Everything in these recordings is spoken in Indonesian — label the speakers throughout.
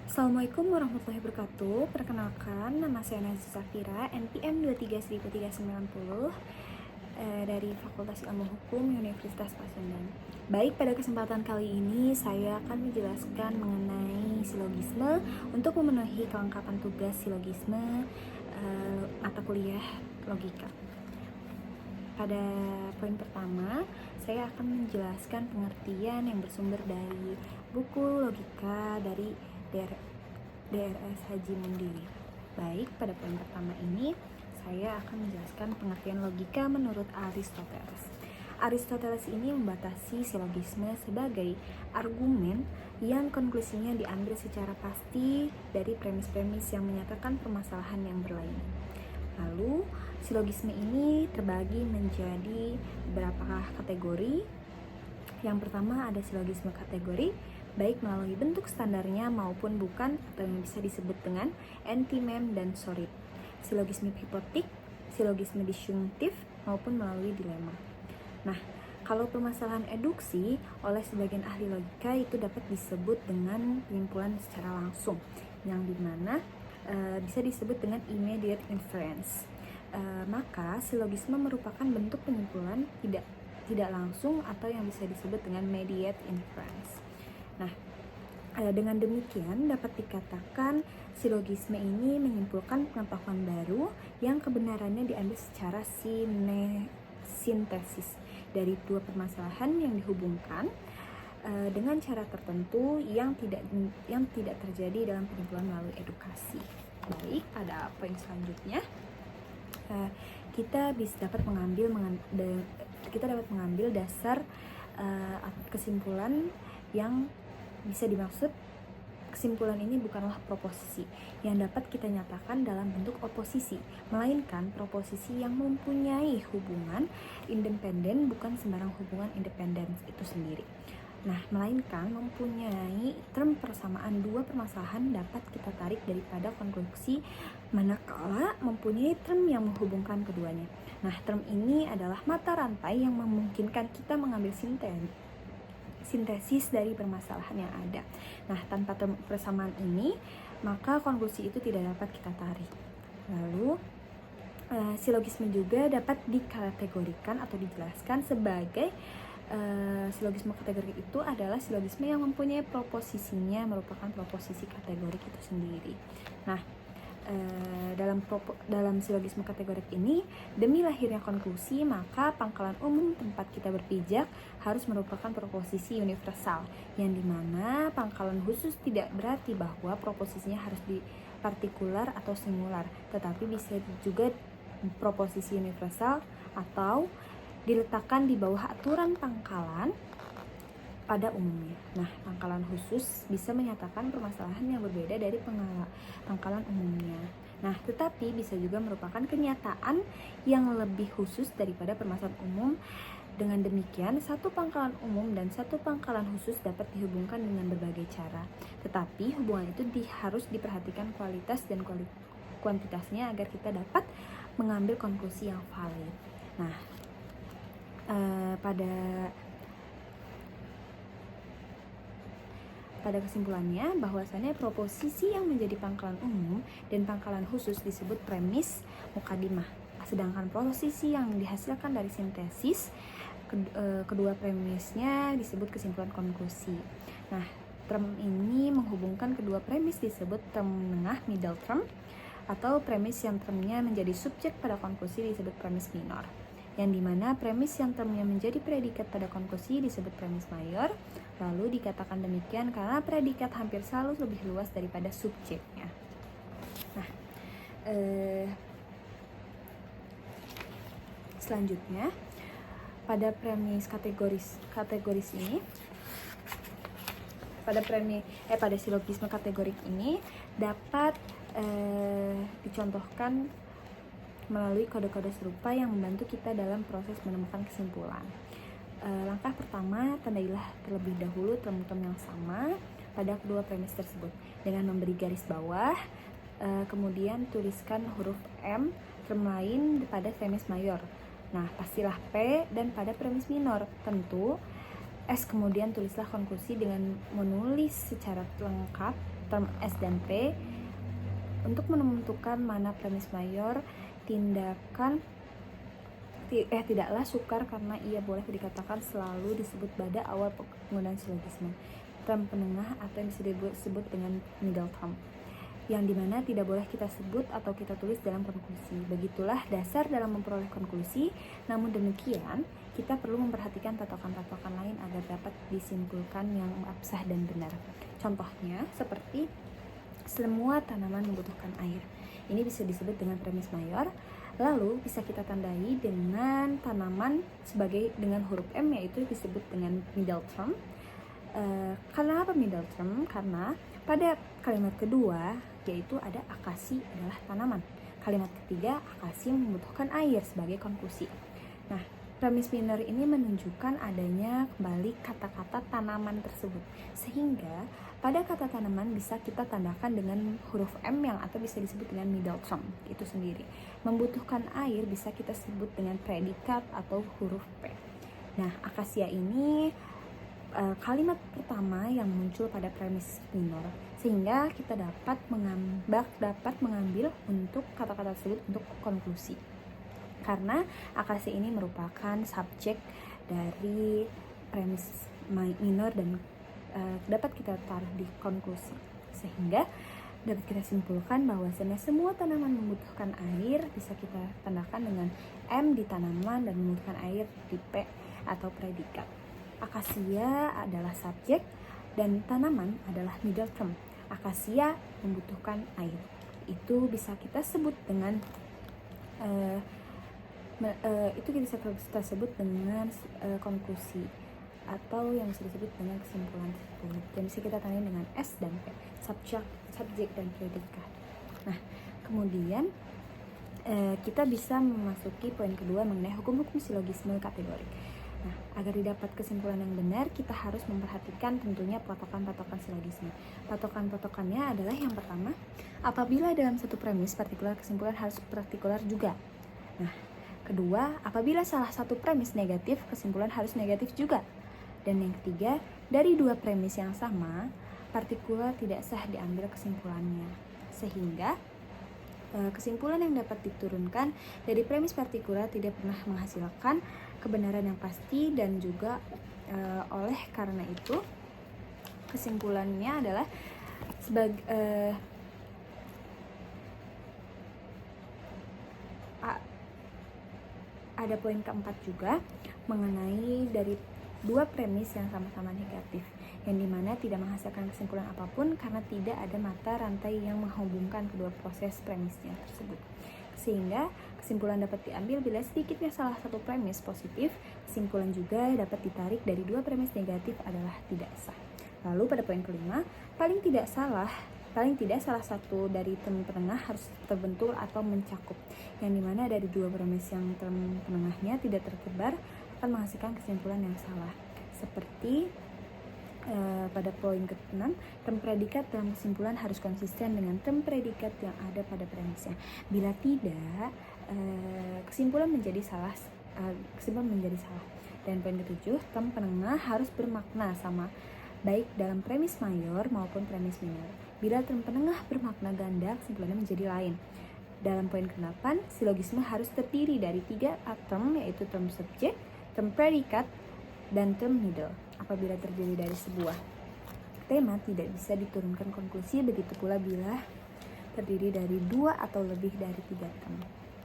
Speaker 1: Assalamualaikum warahmatullahi wabarakatuh. Perkenalkan, nama saya Nazia Safira, NPM 231390 dari Fakultas Ilmu Hukum Universitas Pasundan. Baik, pada kesempatan kali ini saya akan menjelaskan mengenai silogisme untuk memenuhi kelengkapan tugas silogisme mata kuliah logika. Pada poin pertama, saya akan menjelaskan pengertian yang bersumber dari buku logika dari DRS Haji Mundili. Baik, pada poin pertama ini saya akan menjelaskan pengertian logika menurut Aristoteles. Aristoteles ini membatasi silogisme sebagai argumen yang konklusinya diambil secara pasti dari premis-premis yang menyatakan permasalahan yang berlainan. Lalu, silogisme ini terbagi menjadi beberapa kategori. Yang pertama ada silogisme kategori, baik melalui bentuk standarnya maupun bukan, atau yang bisa disebut dengan antimem dan sorit. Silogisme hipotik, silogisme disjunktif, maupun melalui dilema. Nah, kalau permasalahan eduksi oleh sebagian ahli logika itu dapat disebut dengan penyimpulan secara langsung, yang dimana bisa disebut dengan immediate inference. Maka silogisme merupakan bentuk penyimpulan tidak langsung atau yang bisa disebut dengan mediate inference. Nah, dengan demikian dapat dikatakan silogisme ini menyimpulkan pengetahuan baru yang kebenarannya diambil secara sintesis dari dua permasalahan yang dihubungkan dengan cara tertentu yang tidak terjadi dalam penyimpulan melalui edukasi. Baik, pada poin selanjutnya kita dapat mengambil dasar kesimpulan yang bisa dimaksud. Kesimpulan ini bukanlah proposisi yang dapat kita nyatakan dalam bentuk oposisi, melainkan proposisi yang mempunyai hubungan independen, bukan sembarang hubungan independen itu sendiri. Nah, melainkan mempunyai term persamaan dua permasalahan dapat kita tarik daripada konklusi manakala mempunyai term yang menghubungkan keduanya. Nah, term ini adalah mata rantai yang memungkinkan kita mengambil sintesis dari permasalahan yang ada. Nah, tanpa term persamaan ini, maka konklusi itu tidak dapat kita tarik. Lalu, silogisme juga dapat dikategorikan atau dijelaskan sebagai silogisme kategorik itu adalah silogisme yang mempunyai proposisinya merupakan proposisi kategorik itu sendiri. Nah, dalam silogisme kategorik ini, demi lahirnya konklusi, maka pangkalan umum tempat kita berpijak harus merupakan proposisi universal, yang dimana pangkalan khusus tidak berarti bahwa proposisinya harus di partikular atau singular, tetapi bisa juga proposisi universal atau diletakkan di bawah aturan pangkalan pada umumnya. Nah, pangkalan khusus bisa menyatakan permasalahan yang berbeda dari pangkalan umumnya. Nah, tetapi bisa juga merupakan kenyataan yang lebih khusus daripada permasalahan umum. Dengan demikian, satu pangkalan umum dan satu pangkalan khusus dapat dihubungkan dengan berbagai cara. Tetapi hubungan itu harus diperhatikan kualitas dan kuantitasnya agar kita dapat mengambil konklusi yang valid. Nah, pada kesimpulannya, bahwasannya proposisi yang menjadi pangkalan umum dan pangkalan khusus disebut premis mukadimah, sedangkan proposisi yang dihasilkan dari sintesis kedua premisnya disebut kesimpulan konklusi. Nah, term ini menghubungkan kedua premis disebut term menengah, middle term, atau premis yang termnya menjadi subjek pada konklusi disebut premis minor, yang dimana premis yang termnya menjadi predikat pada konklusi disebut premis mayor. Lalu dikatakan demikian karena predikat hampir selalu lebih luas daripada subjeknya. Nah, selanjutnya pada premis kategoris ini, pada silogisme kategorik ini dapat dicontohkan melalui kode-kode serupa yang membantu kita dalam proses menemukan kesimpulan. Langkah pertama, tandailah terlebih dahulu term-term yang sama pada kedua premis tersebut dengan memberi garis bawah, kemudian tuliskan huruf M term lain pada premis mayor. Nah, pastilah P dan pada premis minor. Tentu S kemudian tulislah konklusi dengan menulis secara lengkap term S dan P untuk menentukan mana premis mayor. Tidaklah sukar karena ia boleh dikatakan selalu disebut pada awal penggunaan silogisme. Term penengah atau yang disebut dengan middle term, yang dimana tidak boleh kita sebut atau kita tulis dalam konklusi. Begitulah dasar dalam memperoleh konklusi. Namun demikian, kita perlu memperhatikan patokan-patokan lain agar dapat disimpulkan yang absah dan benar. Contohnya seperti semua tanaman membutuhkan air. Ini bisa disebut dengan premis mayor. Lalu bisa kita tandai dengan tanaman dengan huruf M, yaitu disebut dengan middle term. Karena apa middle term? Karena pada kalimat kedua yaitu ada akasi adalah tanaman. Kalimat ketiga, akasi membutuhkan air sebagai konklusi. Nah, premis minor ini menunjukkan adanya kembali kata-kata tanaman tersebut, sehingga pada kata tanaman bisa kita tandakan dengan huruf M yang atau bisa disebut dengan middle term itu sendiri. Membutuhkan air bisa kita sebut dengan predikat atau huruf P. Nah, akasia ini kalimat pertama yang muncul pada premis minor, sehingga kita dapat mengambil untuk kata-kata tersebut untuk konklusi. Karena akasia ini merupakan subjek dari premis minor dan dapat kita taruh di konklusi, sehingga dapat kita simpulkan bahwasanya semua tanaman membutuhkan air bisa kita tandakan dengan M di tanaman dan membutuhkan air di P atau predikat. Akasia adalah subjek dan tanaman adalah middle term. Akasia membutuhkan air. Itu bisa kita sebut dengan konklusi atau yang bisa disebut dengan kesimpulan tersebut. Dan bisa kita tandai dengan S dan P, subjek dan predikat. Nah, kemudian kita bisa memasuki poin kedua mengenai hukum-hukum silogisme kategorik. Nah, agar didapat kesimpulan yang benar, kita harus memperhatikan tentunya patokan-patokan silogisme. Patokan-patokannya adalah yang pertama, apabila dalam satu premis partikular, kesimpulan harus partikular juga. Nah, kedua, apabila salah satu premis negatif, kesimpulan harus negatif juga. Dan yang ketiga, dari dua premis yang sama, partikular tidak sah diambil kesimpulannya. Sehingga kesimpulan yang dapat diturunkan dari premis partikular tidak pernah menghasilkan kebenaran yang pasti, dan juga oleh karena itu kesimpulannya adalah ada poin keempat juga mengenai dari dua premis yang sama-sama negatif, yang dimana tidak menghasilkan kesimpulan apapun karena tidak ada mata rantai yang menghubungkan kedua proses premisnya tersebut. Sehingga kesimpulan dapat diambil bila sedikitnya salah satu premis positif, kesimpulan juga dapat ditarik dari dua premis negatif adalah tidak sah. Lalu pada poin kelima, paling tidak salah satu dari term penengah harus terbentur atau mencakup, yang dimana dari dua premis yang term penengahnya tidak tersebar akan menghasilkan kesimpulan yang salah. Seperti pada poin ke-6, term predikat dalam kesimpulan harus konsisten dengan term predikat yang ada pada premisnya. Bila tidak, kesimpulan menjadi salah. Dan poin ke-7, term penengah harus bermakna sama baik dalam premis mayor maupun premis minor. Bila term penengah bermakna ganda, kesimpulannya menjadi lain. Dalam poin ke-8, silogisme harus terdiri dari 3 term, yaitu term subjek, term predikat, dan term middle. Apabila terdiri dari sebuah tema tidak bisa diturunkan konklusi, begitu pula bila terdiri dari 2 atau lebih dari 3 term.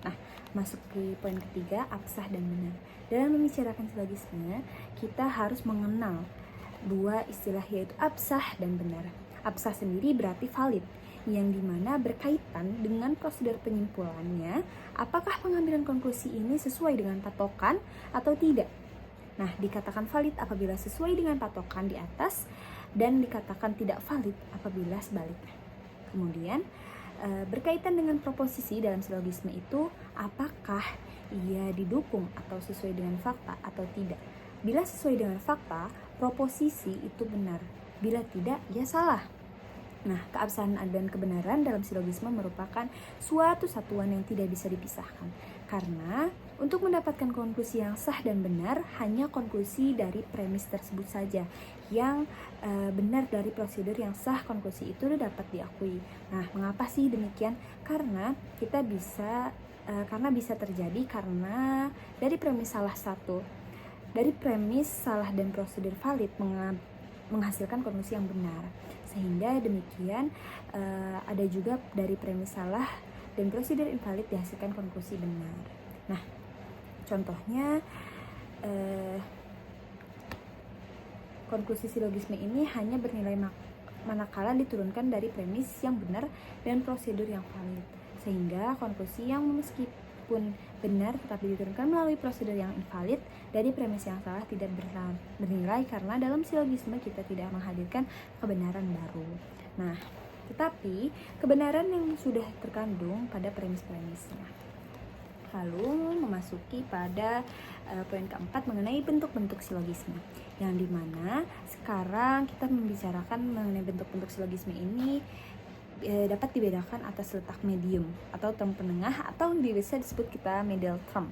Speaker 1: Nah, masuk ke poin ketiga, absah dan benar. Dalam membicarakan silogisme, kita harus mengenal dua istilah, yaitu absah dan benar. Absah sendiri berarti valid, yang dimana berkaitan dengan prosedur penyimpulannya, apakah pengambilan konklusi ini sesuai dengan patokan atau tidak. Nah, dikatakan valid apabila sesuai dengan patokan di atas, dan dikatakan tidak valid apabila sebaliknya. Kemudian, berkaitan dengan proposisi dalam silogisme itu, apakah ia didukung atau sesuai dengan fakta atau tidak. Bila sesuai dengan fakta, proposisi itu benar. Bila tidak, ia salah. Nah, keabsahan dan kebenaran dalam silogisme merupakan suatu satuan yang tidak bisa dipisahkan. Karena Untuk mendapatkan konklusi yang sah dan benar, hanya konklusi dari premis tersebut saja yang benar dari prosedur yang sah, konklusi itu dapat diakui. Nah, mengapa sih demikian? Karena bisa terjadi karena dari premis salah dan prosedur valid menghasilkan konklusi yang benar. Sehingga demikian ada juga dari premis salah dan prosedur invalid dihasilkan konklusi benar. Nah, contohnya konklusi silogisme ini hanya bernilai manakala diturunkan dari premis yang benar dan prosedur yang valid. Sehingga konklusi yang meskipun benar tetapi diturunkan melalui prosedur yang invalid dari premis yang salah tidak bernilai karena dalam silogisme kita tidak menghadirkan kebenaran baru. Nah, tetapi kebenaran yang sudah terkandung pada premis-premisnya. Lalu memasuki pada poin keempat mengenai bentuk-bentuk silogisme, yang dimana sekarang kita membicarakan mengenai bentuk-bentuk silogisme ini dapat dibedakan atas letak medium atau term penengah, atau bisa disebut kita middle term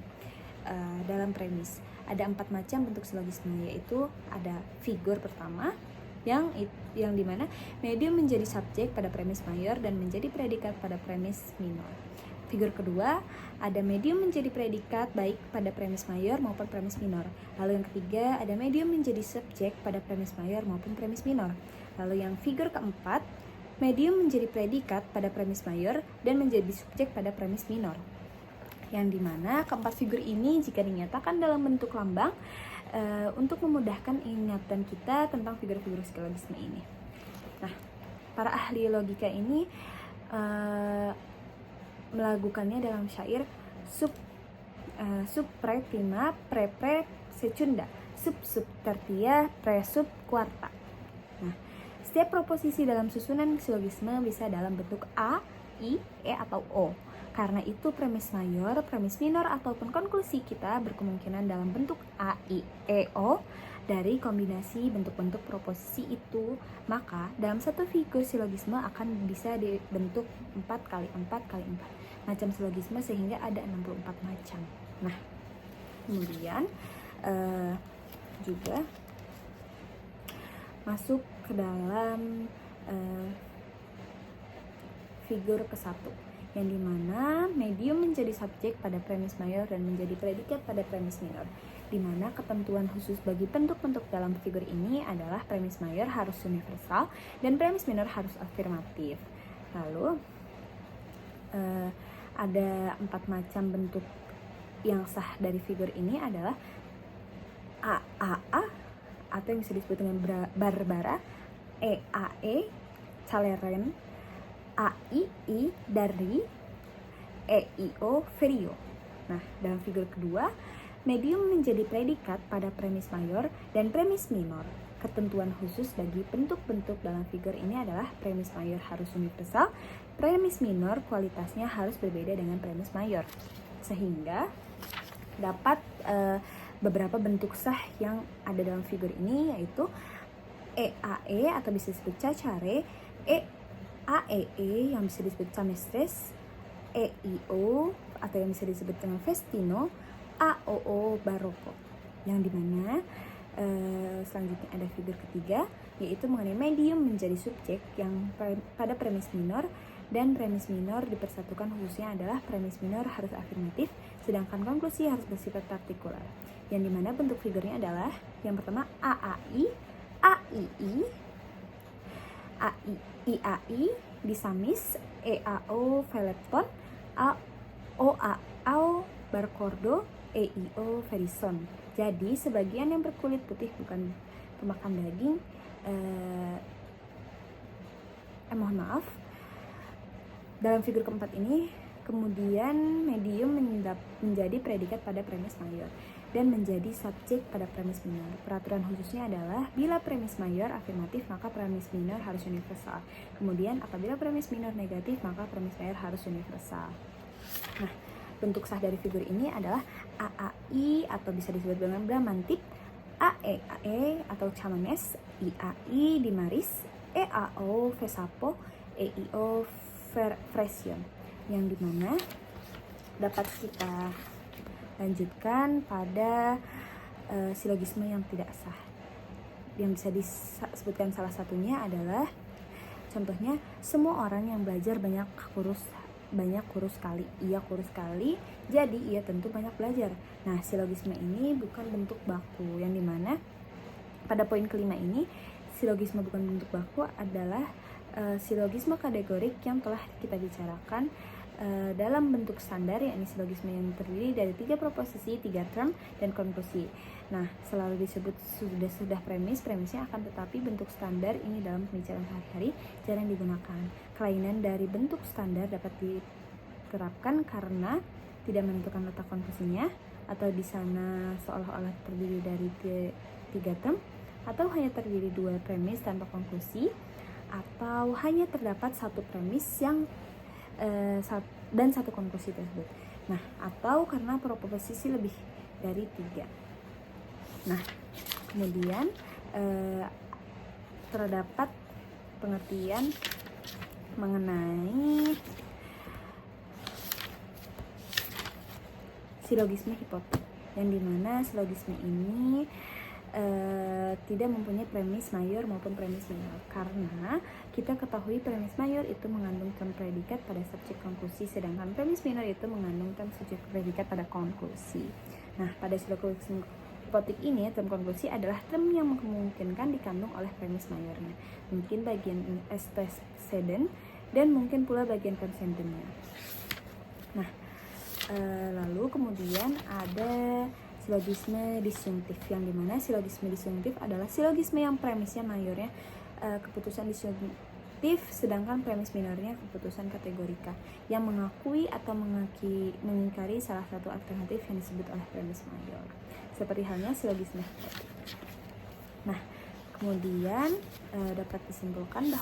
Speaker 1: dalam premis. Ada 4 macam bentuk silogisme, yaitu ada figur pertama yang dimana medium menjadi subjek pada premis mayor dan menjadi predikat pada premis minor. Figur kedua, ada medium menjadi predikat baik pada premis mayor maupun premis minor. Lalu yang ketiga, ada medium menjadi subjek pada premis mayor maupun premis minor. Lalu yang figur keempat, medium menjadi predikat pada premis mayor dan menjadi subjek pada premis minor. Yang dimana keempat figur ini jika dinyatakan dalam bentuk lambang untuk memudahkan ingatan kita tentang figur-figur silogisme ini. Nah, para ahli logika ini melakukannya dalam syair sub pre prima pre secunda sub tertia pre sub quarta. Nah, setiap proposisi dalam susunan silogisme bisa dalam bentuk A, I, E atau O. Karena itu premis mayor, premis minor ataupun konklusi kita berkemungkinan dalam bentuk A, I, E, O dari kombinasi bentuk-bentuk proposisi itu. Maka dalam satu figur silogisme akan bisa dibentuk 4x4x4 macam silogisme sehingga ada 64 macam. Nah, kemudian juga masuk ke dalam figur ke-1, yang dimana medium menjadi subjek pada premis mayor dan menjadi predikat pada premis minor, dimana ketentuan khusus bagi bentuk-bentuk dalam figur ini adalah premis mayor harus universal dan premis minor harus afirmatif. Lalu ada 4 macam bentuk yang sah dari figur ini adalah AAA atau yang bisa disebut dengan Barbara, EAE Caleren, AII Dari, EIO Ferio. Nah, dalam figur kedua, medium menjadi predikat pada premis mayor dan premis minor. Ketentuan khusus bagi bentuk-bentuk dalam figur ini adalah premis mayor harus universal, premis minor kualitasnya harus berbeda dengan premis mayor. Sehingga dapat beberapa bentuk sah yang ada dalam figur ini, yaitu EAE atau bisa disebut cacare, AEE yang bisa disebut camestres, EIO atau yang bisa disebut dengan festino, AOO baroko. Yang dimana selanjutnya ada figur ketiga, yaitu mengenai medium menjadi subjek yang pada premis minor dan premis minor dipersatukan khususnya adalah premis minor harus afirmatif, sedangkan konklusi harus bersifat partikular. Yang dimana bentuk figurnya adalah yang pertama AAI, AII, IAI, disamis, EAO Velepton, AOAO Barcordo, EIO Verison. Jadi sebagian yang berkulit putih bukan pemakan daging. Mohon maaf. Dalam figur keempat ini kemudian medium menjadi predikat pada premis mayor dan menjadi subjek pada premis minor. Peraturan khususnya adalah bila premis mayor afirmatif maka premis minor harus universal. Kemudian apabila premis minor negatif maka premis mayor harus universal. Nah, bentuk sah dari figur ini adalah AAI atau bisa disebut dengan Bramantip, AEAE atau Chamanes, IAI Dimaris, EAO Vesapo, EIO Fresion. Yang dimana dapat kita lanjutkan pada silogisme yang tidak sah. Yang bisa disebutkan salah satunya adalah, contohnya, semua orang yang belajar banyak kurus sekali. Ia kurus sekali, jadi ia tentu banyak belajar. Nah, silogisme ini bukan bentuk baku, yang dimana pada poin kelima ini, silogisme bukan bentuk baku adalah silogisme kategorik yang telah kita bicarakan dalam bentuk standar, yakni silogisme yang terdiri dari 3 proposisi, 3 term, dan konklusi. Nah, selalu disebut sudah premisnya akan tetapi bentuk standar ini dalam pembicaraan sehari-hari jarang digunakan. Kelainan dari bentuk standar dapat diterapkan karena tidak menentukan letak konklusinya, atau di sana seolah-olah terdiri dari 3 term, atau hanya terdiri 2 premis tanpa konklusi, atau hanya terdapat 1 premis yang dan 1 konklusi tersebut. Nah, atau karena proposisi lebih dari 3. Nah, kemudian terdapat pengertian mengenai silogisme hipotek, yang dimana silogisme ini tidak mempunyai premis mayor maupun premis minor, karena kita ketahui premis mayor itu mengandung term predikat pada subjek konklusi, sedangkan premis minor itu mengandung term subjek predikat pada konklusi. Nah, pada silogisme hipotek ini, term konklusi adalah term yang memungkinkan dikandung oleh premis mayornya, mungkin bagian antecedent dan mungkin pula bagian transcendennya. Nah, lalu kemudian ada silogisme disjunktif, yang dimana silogisme disjunktif adalah silogisme yang premisnya mayornya keputusan disjunktif, sedangkan premis minornya keputusan kategorika yang mengakui atau mengingkari salah satu alternatif yang disebut oleh premis mayor, seperti halnya silogisme hipotek. Nah, kemudian dapat disimpulkan bahwa